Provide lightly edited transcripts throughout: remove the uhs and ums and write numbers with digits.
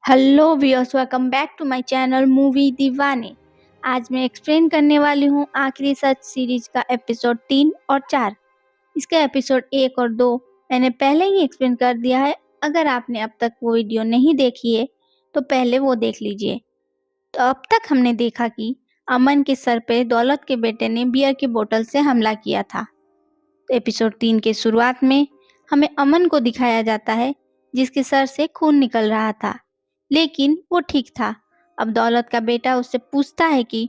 Hello viewers, welcome back to my channel movie Deewane. आज मैं explain करने वाली हूँ आखिरी सच सीरीज का एपिसोड 3 और 4। इसका एपिसोड 1 और 2 मैंने पहले ही एक्सप्लेन कर दिया है। अगर आपने अब तक वो वीडियो नहीं देखी है तो पहले वो देख लीजिए। तो अब तक हमने देखा कि अमन के सर पे दौलत के बेटे ने बियर की बोतल से हमला किया था। तो एपिसोड 3 के शुरुआत में हमें अमन को दिखाया जाता है जिसके सर से खून निकल रहा था, लेकिन वो ठीक था। अब दौलत का बेटा उससे पूछता है कि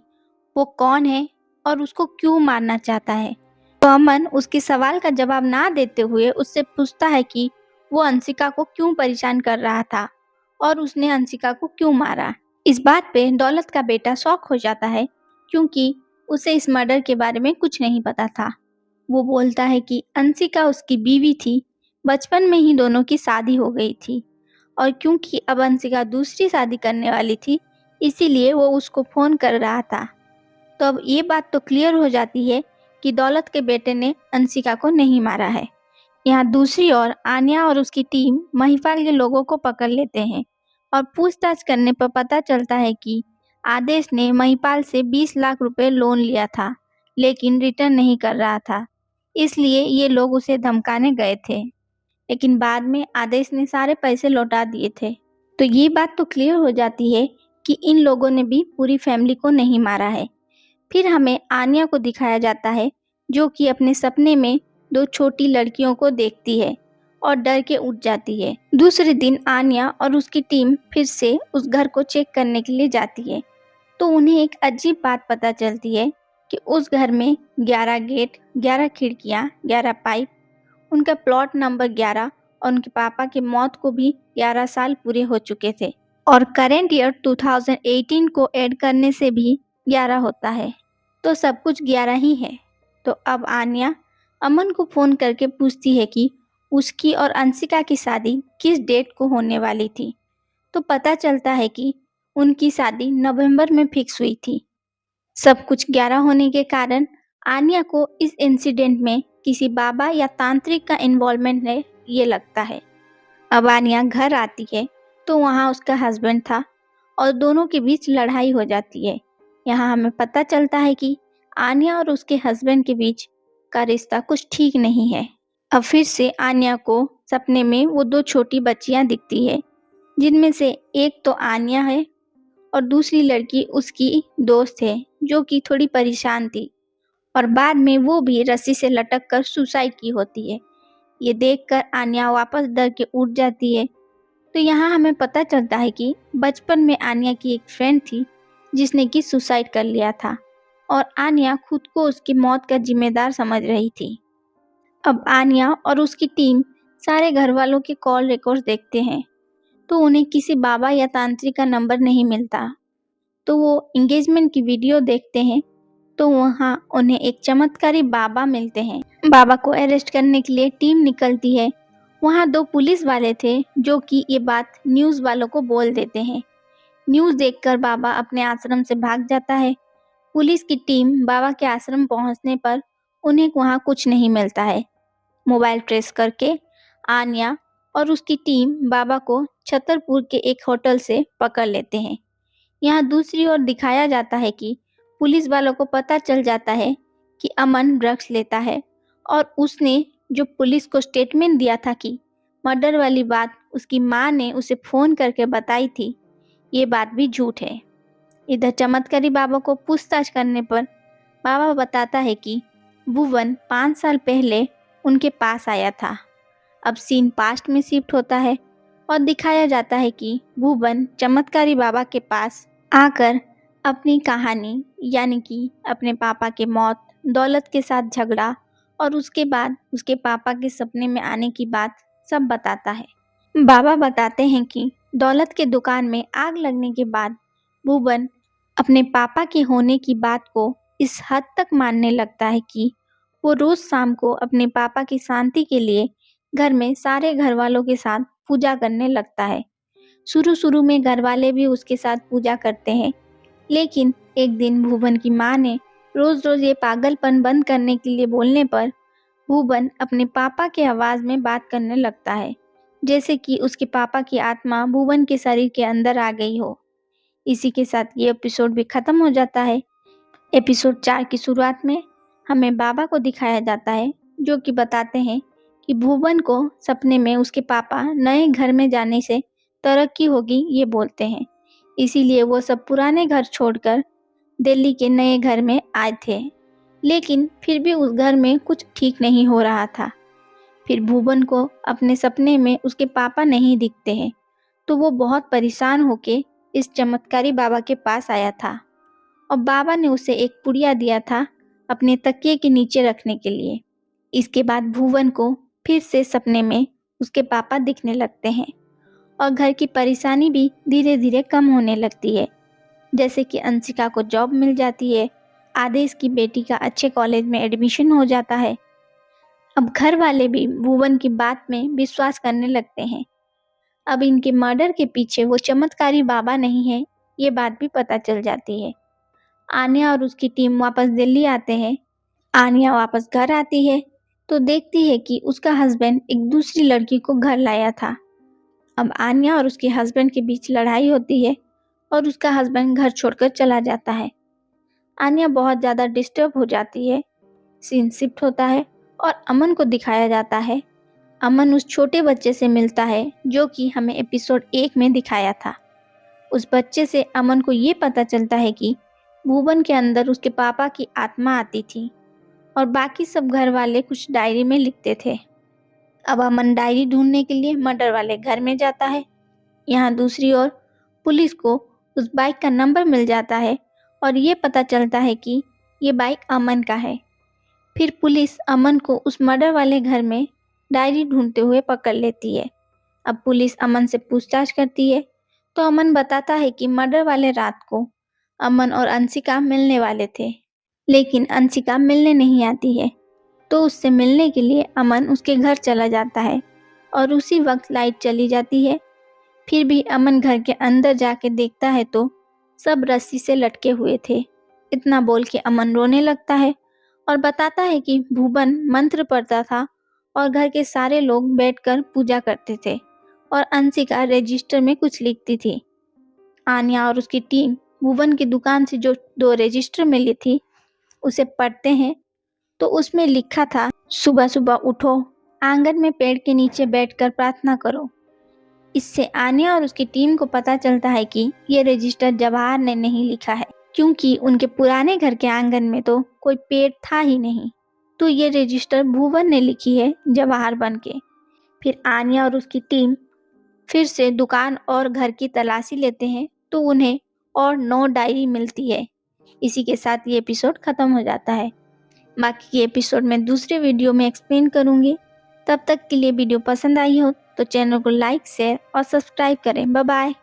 वो कौन है और उसको क्यों मारना चाहता है। तो अमन उसके सवाल का जवाब ना देते हुए उससे पूछता है कि वो अंशिका को क्यों परेशान कर रहा था और उसने अंशिका को क्यों मारा। इस बात पे दौलत का बेटा शॉक हो जाता है क्योंकि उसे इस मर्डर के बारे में कुछ नहीं पता था। वो बोलता है कि अंशिका उसकी बीवी थी, बचपन में ही दोनों की शादी हो गई थी और क्योंकि अब अंशिका दूसरी शादी करने वाली थी इसीलिए वो उसको फ़ोन कर रहा था। तो अब ये बात तो क्लियर हो जाती है कि दौलत के बेटे ने अंशिका को नहीं मारा है। यहाँ दूसरी ओर आन्या और उसकी टीम महिपाल के लोगों को पकड़ लेते हैं और पूछताछ करने पर पता चलता है कि आदेश ने महिपाल से 20 लाख रुपए लोन लिया था, लेकिन रिटर्न नहीं कर रहा था, इसलिए ये लोग उसे धमकाने गए थे। लेकिन बाद में आदेश ने सारे पैसे लौटा दिए थे। तो ये बात तो क्लियर हो जाती है कि इन लोगों ने भी पूरी फैमिली को नहीं मारा है। फिर हमें आन्या को दिखाया जाता है जो कि अपने सपने में 2 छोटी लड़कियों को देखती है और डर के उठ जाती है। दूसरे दिन आन्या और उसकी टीम फिर से उस घर को चेक करने के लिए जाती है तो उन्हें एक अजीब बात पता चलती है कि उस घर में 11 गेट, 11 खिड़कियां, 11 पाइप, उनका प्लॉट नंबर 11 और उनके पापा की मौत को भी 11 साल पूरे हो चुके थे और करेंट ईयर 2018 को ऐड करने से भी 11 होता है, तो सब कुछ 11 ही है। तो अब आन्या अमन को फ़ोन करके पूछती है कि उसकी और अंशिका की शादी किस डेट को होने वाली थी। तो पता चलता है कि उनकी शादी नवंबर में फिक्स हुई थी। सब कुछ 11 होने के कारण आन्या को इस इंसिडेंट में किसी बाबा या तांत्रिक का इन्वॉल्वमेंट है ये लगता है। अब आन्या घर आती है तो वहाँ उसका हस्बैंड था और दोनों के बीच लड़ाई हो जाती है। यहाँ हमें पता चलता है कि आन्या और उसके हस्बैंड के बीच का रिश्ता कुछ ठीक नहीं है। अब फिर से आन्या को सपने में वो 2 छोटी बच्चियां दिखती है जिनमें से एक तो आन्या है और दूसरी लड़की उसकी दोस्त है जो कि थोड़ी परेशान थी और बाद में वो भी रस्सी से लटक कर सुसाइड की होती है। ये देखकर आन्या वापस डर के उठ जाती है। तो यहाँ हमें पता चलता है कि बचपन में आन्या की एक फ्रेंड थी जिसने कि सुसाइड कर लिया था और आन्या खुद को उसकी मौत का जिम्मेदार समझ रही थी। अब आन्या और उसकी टीम सारे घर वालों के कॉल रिकॉर्ड्स देखते हैं तो उन्हें किसी बाबा या तांत्रिक का नंबर नहीं मिलता। तो वो एंगेजमेंट की वीडियो देखते हैं तो वहाँ उन्हें एक चमत्कारी बाबा मिलते हैं। बाबा को अरेस्ट करने के लिए टीम निकलती है। वहाँ 2 पुलिस वाले थे जो कि ये बात न्यूज़ वालों को बोल देते हैं। न्यूज़ देखकर बाबा अपने आश्रम से भाग जाता है। पुलिस की टीम बाबा के आश्रम पहुँचने पर उन्हें वहाँ कुछ नहीं मिलता है। मोबाइल ट्रेस करके आन्या और उसकी टीम बाबा को छतरपुर के एक होटल से पकड़ लेते हैं। यहाँ दूसरी ओर दिखाया जाता है कि पुलिस वालों को पता चल जाता है कि अमन ड्रग्स लेता है और उसने जो पुलिस को स्टेटमेंट दिया था कि मर्डर वाली बात उसकी माँ ने उसे फ़ोन करके बताई थी, ये बात भी झूठ है। इधर चमत्कारी बाबा को पूछताछ करने पर बाबा बताता है कि भुवन 5 साल पहले उनके पास आया था। अब सीन पास्ट में शिफ्ट होता है और दिखाया जाता है कि भुवन चमत्कारी बाबा के पास आकर अपनी कहानी यानी कि अपने पापा की मौत, दौलत के साथ झगड़ा और उसके बाद उसके पापा के सपने में आने की बात सब बताता है। बाबा बताते हैं कि दौलत के दुकान में आग लगने के बाद भुवन अपने पापा के होने की बात को इस हद तक मानने लगता है कि वो रोज शाम को अपने पापा की शांति के लिए घर में सारे घर वालों के साथ पूजा करने लगता है। शुरू में घर वाले भी उसके साथ पूजा करते हैं, लेकिन एक दिन भुवन की माँ ने रोज रोज ये पागलपन बंद करने के लिए बोलने पर भुवन अपने पापा के आवाज में बात करने लगता है, जैसे कि उसके पापा की आत्मा भुवन के शरीर के अंदर आ गई हो। इसी के साथ ये एपिसोड भी खत्म हो जाता है। एपिसोड 4 की शुरुआत में हमें बाबा को दिखाया जाता है, जो कि बताते हैं कि भुवन को सपने में उसके पापा नए घर में जाने से तरक्की होगी ये बोलते हैं। इसीलिए वो सब पुराने घर छोड़कर दिल्ली के नए घर में आए थे। लेकिन फिर भी उस घर में कुछ ठीक नहीं हो रहा था। फिर भुवन को अपने सपने में उसके पापा नहीं दिखते हैं, तो वो बहुत परेशान होके इस चमत्कारी बाबा के पास आया था और बाबा ने उसे एक पुड़िया दिया था अपने तकिए के नीचे रखने के लिए। इसके बाद भुवन को फिर से सपने में उसके पापा दिखने लगते हैं और घर की परेशानी भी धीरे धीरे कम होने लगती है। जैसे कि अंशिका को जॉब मिल जाती है, आदेश की बेटी का अच्छे कॉलेज में एडमिशन हो जाता है। अब घर वाले भी भुवन की बात में विश्वास करने लगते हैं। अब इनके मर्डर के पीछे वो चमत्कारी बाबा नहीं है, ये बात भी पता चल जाती है। आन्या और उसकी टीम वापस दिल्ली आते हैं। आन्या वापस घर आती है तो देखती है कि उसका हस्बैंड एक दूसरी लड़की को घर लाया था। अब आन्या और उसके हस्बैंड के बीच लड़ाई होती है और उसका हस्बैंड घर छोड़कर चला जाता है। आन्या बहुत ज़्यादा डिस्टर्ब हो जाती है। सीन शिफ्ट होता है और अमन को दिखाया जाता है। अमन उस छोटे बच्चे से मिलता है जो कि हमें एपिसोड 1 में दिखाया था। उस बच्चे से अमन को ये पता चलता है कि भुवन के अंदर उसके पापा की आत्मा आती थी और बाकी सब घर वाले कुछ डायरी में लिखते थे। अब अमन डायरी ढूंढने के लिए मर्डर वाले घर में जाता है। यहाँ दूसरी ओर पुलिस को उस बाइक का नंबर मिल जाता है और ये पता चलता है कि ये बाइक अमन का है। फिर पुलिस अमन को उस मर्डर वाले घर में डायरी ढूंढते हुए पकड़ लेती है। अब पुलिस अमन से पूछताछ करती है तो अमन बताता है कि मर्डर वाले रात को अमन और अंशिका मिलने वाले थे, लेकिन अंशिका मिलने नहीं आती है। तो उससे मिलने के लिए अमन उसके घर चला जाता है और उसी वक्त लाइट चली जाती है। फिर भी अमन घर के अंदर जाके देखता है तो सब रस्सी से लटके हुए थे। इतना बोल के अमन रोने लगता है और बताता है कि भुवन मंत्र पढ़ता था और घर के सारे लोग बैठकर पूजा करते थे और अंशिका रजिस्टर में कुछ लिखती थी। आन्या और उसकी टीम भुवन की दुकान से जो 2 रजिस्टर मिली थी उसे पढ़ते हैं तो उसमें लिखा था, सुबह सुबह उठो, आंगन में पेड़ के नीचे बैठकर प्रार्थना करो। इससे आन्या और उसकी टीम को पता चलता है कि ये रजिस्टर जवाहर ने नहीं लिखा है, क्योंकि उनके पुराने घर के आंगन में तो कोई पेड़ था ही नहीं। तो ये रजिस्टर भुवन ने लिखी है जवाहर बन के। फिर आन्या और उसकी टीम फिर से दुकान और घर की तलाशी लेते हैं तो उन्हें और 9 डायरी मिलती है। इसी के साथ ये एपिसोड खत्म हो जाता है। बाकी के एपिसोड मैं दूसरे वीडियो में एक्सप्लेन करूँगी। तब तक के लिए वीडियो पसंद आई हो तो चैनल को लाइक, शेयर और सब्सक्राइब करें। Bye bye.